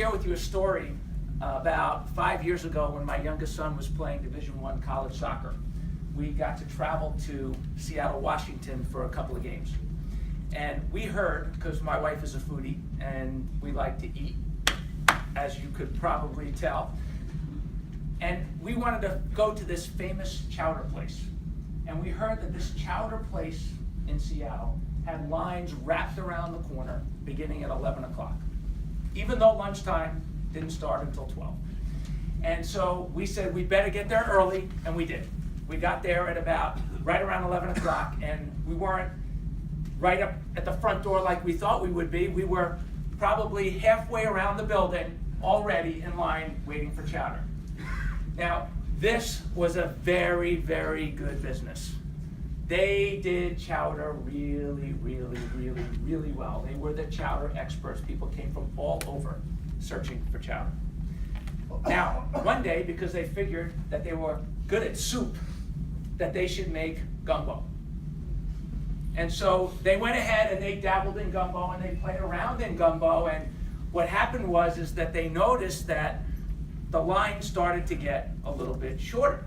share with you a story about 5 years ago when my youngest son was playing Division I college soccer. We got to travel to Seattle, Washington for a couple of games. And we heard, because my wife is a foodie and we like to eat, as you could probably tell, and we wanted to go to this famous chowder place. And we heard that this chowder place in Seattle had lines wrapped around the corner beginning at 11 o'clock, even though lunchtime didn't start until 12. And so we said we better get there early, and we did. We got there at about right around 11 o'clock, and we weren't right up at the front door like we thought we would be. We were probably halfway around the building already in line waiting for chowder. Now, this was a very, very good business. They did chowder really, really, really, really well. They were the chowder experts. People came from all over searching for chowder. Now, one day, because they figured that they were good at soup, that they should make gumbo. And so they went ahead and they dabbled in gumbo and they played around in gumbo, and what happened was that they noticed that the line started to get a little bit shorter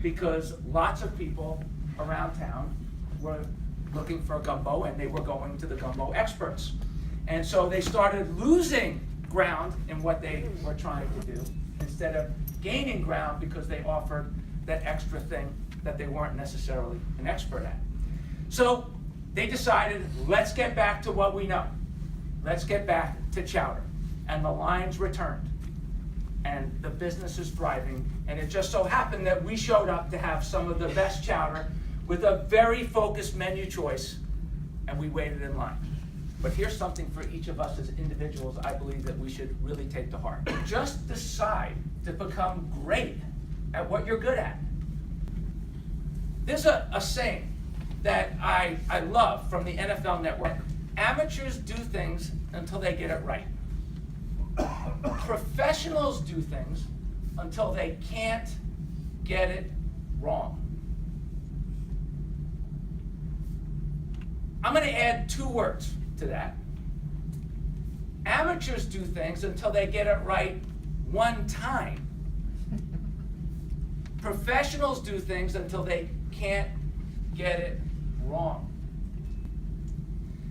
because lots of people around town were looking for gumbo and they were going to the gumbo experts. And so they started losing ground in what they were trying to do instead of gaining ground because they offered that extra thing that they weren't necessarily an expert at. So they decided, let's get back to what we know. Let's get back to chowder. And the lines returned. And the business is thriving. And it just so happened that we showed up to have some of the best chowder with a very focused menu choice, and we waited in line. But here's something for each of us as individuals I believe that we should really take to heart. Just decide to become great at what you're good at. There's a saying that I love from the NFL Network. Amateurs do things until they get it right. Professionals do things until they can't get it wrong. I'm going to add 2 words to that. Amateurs do things until they get it right one time. Professionals do things until they can't get it wrong.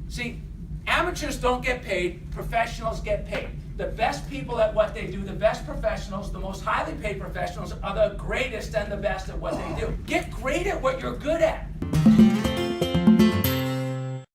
See, amateurs don't get paid, professionals get paid. The best people at what they do, the best professionals, the most highly paid professionals are the greatest and the best at what they do. Get great at what you're good at.